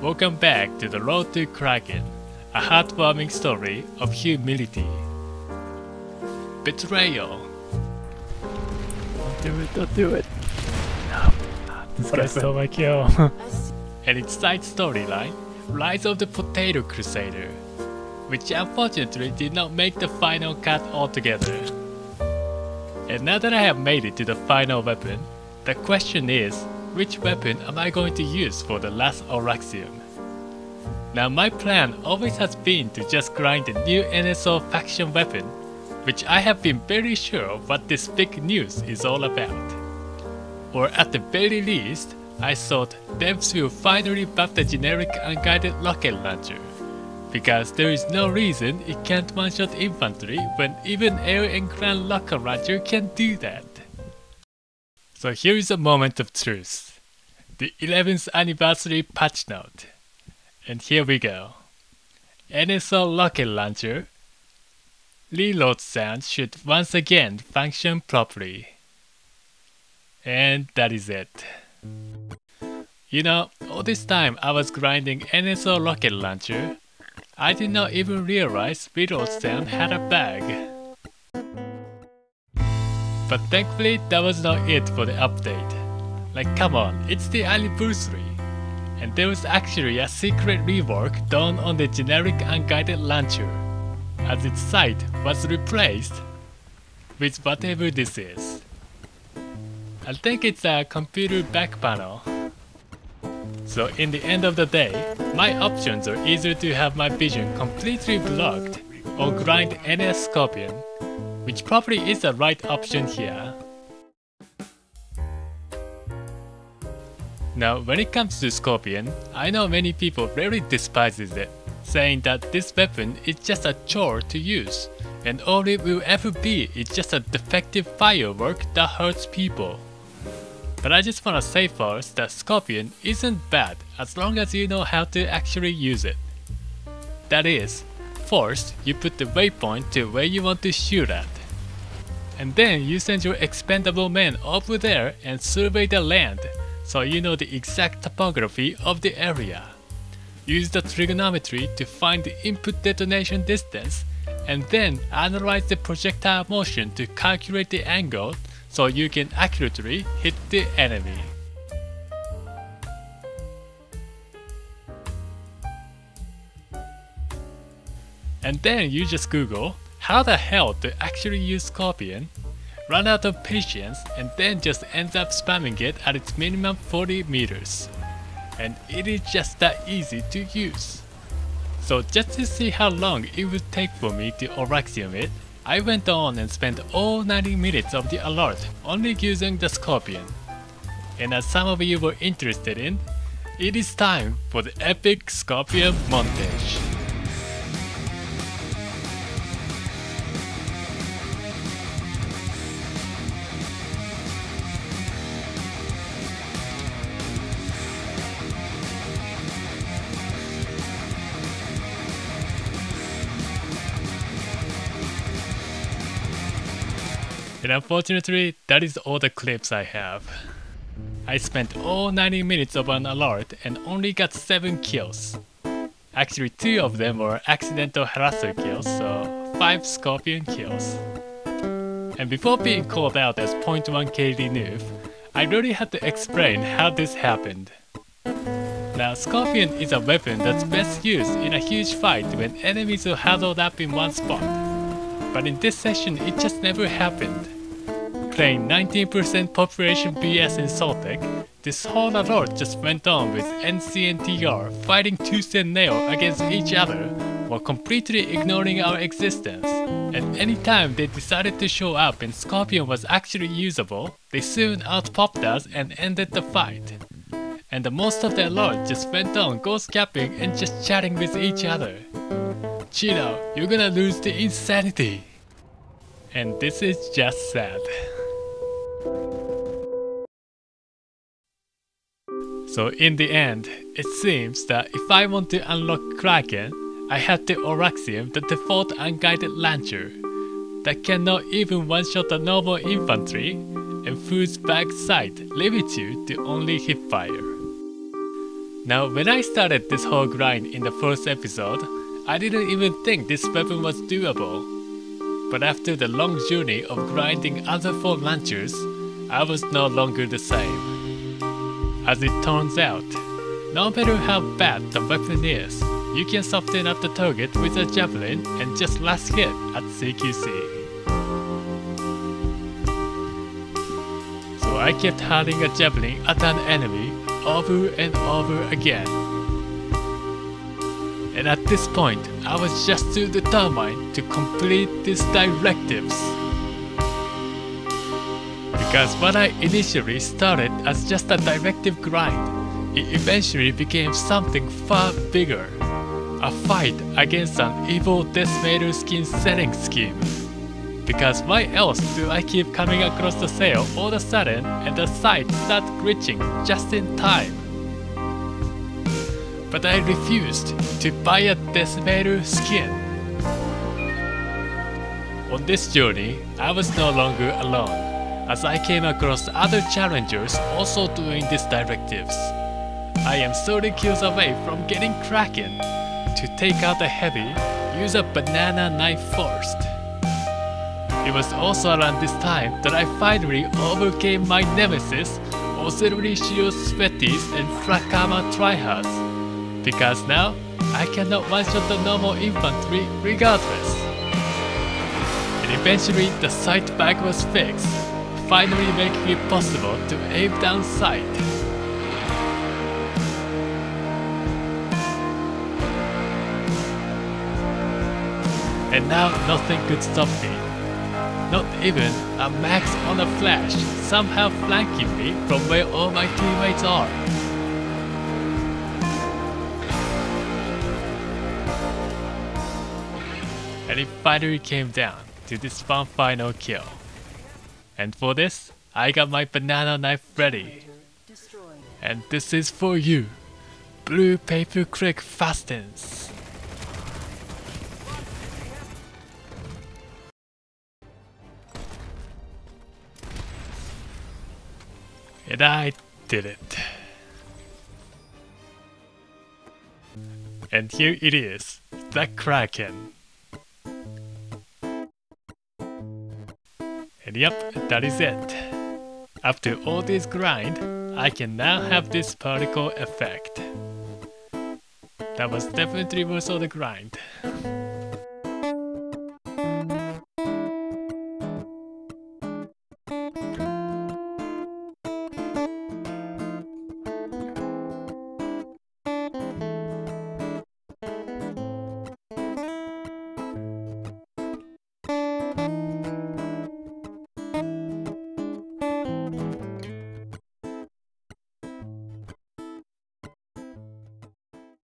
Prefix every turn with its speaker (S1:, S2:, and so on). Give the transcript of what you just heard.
S1: welcome back to the road to Kraken, a heartwarming story of humility, betrayal.
S2: Don't do it. No. This guy stole my kill.
S1: And its side storyline, Rise of the Potato Crusader, which unfortunately did not make the final cut altogether. And now that I have made it to the final weapon, the question is, which weapon am I going to use for the last Oraxium? Now my plan always has been to just grind the new NSO faction weapon, which I have been very sure of what this big news is all about. Or at the very least, I thought devs will finally buff the generic unguided rocket launcher, because there is no reason it can't one-shot infantry when even air and ground rocket launcher can do that. So here is a moment of truth, the 11th anniversary patch note, and here we go. NSO rocket launcher reload sound should once again function properly. And that is it. You know, all this time I was grinding NSO rocket launcher, I did not even realize reload sound had a bug. But thankfully that was not it for the update. Like come on, it's the anniversary. And there was actually a secret rework done on the generic unguided launcher, as its sight was replaced with whatever this is. I think it's a computer back panel. So in the end of the day, my options are either to have my vision completely blocked or grind NS Scorpion, which probably is the right option here. Now when it comes to Scorpion, I know many people really despises it, saying that this weapon is just a chore to use, and all it will ever be is just a defective firework that hurts people. But I just wanna say first that Scorpion isn't bad as long as you know how to actually use it. That is, first you put the waypoint to where you want to shoot at. And then you send your expendable men over there and survey the land, so you know the exact topography of the area. Use the trigonometry to find the input detonation distance, and then analyze the projectile motion to calculate the angle so you can accurately hit the enemy. And then you just Google how the hell to actually use Scorpion, run out of patience, and then just ends up spamming it at its minimum 40 meters. And it is just that easy to use. So just to see how long it would take for me to Oraxium it, I went on and spent all 90 minutes of the alert only using the Scorpion. And as some of you were interested in, it is time for the epic Scorpion montage. And unfortunately, that is all the clips I have. I spent all 90 minutes of an alert and only got 7 kills. Actually 2 of them were accidental harasser kills, so 5 Scorpion kills. And before being called out as 0.1 KD noob, I really had to explain how this happened. Now Scorpion is a weapon that's best used in a huge fight when enemies are huddled up in one spot. But in this session it just never happened. Playing 19% population BS in Soltec, this whole alert just went on with NC and TR fighting tooth and nail against each other while completely ignoring our existence. And anytime they decided to show up and Scorpion was actually usable, they soon outpopped us and ended the fight. And the most of the alert just went on ghost capping and just chatting with each other. Chill out, you're gonna lose the insanity. And this is just sad. So in the end, it seems that if I want to unlock Kraken, I have to Oraxium the default unguided launcher that cannot even one-shot a normal infantry and whose back sight limits you to only hipfire. Now when I started this whole grind in the first episode, I didn't even think this weapon was doable. But after the long journey of grinding other 4 launchers, I was no longer the same. As it turns out, no matter how bad the weapon is, you can soften up the target with a javelin and just last hit at CQC. So I kept hurling a javelin at an enemy over and over again. And at this point, I was just too determined to complete these directives. Because what I initially started as just a directive grind, it eventually became something far bigger. A fight against an evil decimator skin setting scheme. Because why else do I keep coming across the sale all of a sudden and the site starts glitching just in time? But I refused to buy a decimator skin. On this journey, I was no longer alone, as I came across other challengers also doing these directives. I am 30 kills away from getting Kraken. To take out the heavy, use a banana knife first. It was also around this time that I finally overcame my nemesis, Auxiliary Shield Sweaties and Frakama tryhards. Because now, I cannot one-shot the normal infantry regardless. And eventually the sight bug was fixed, finally making it possible to aim down sight. And now nothing could stop me. Not even a max on a flash somehow flanking me from where all my teammates are. And it finally came down to this one final kill. And for this, I got my banana knife ready. And this is for you, Blue Paper Crick Fastens. And I did it. And here it is, the Kraken. And yep, that is it. After all this grind, I can now have this particle effect. That was definitely worth all the grind.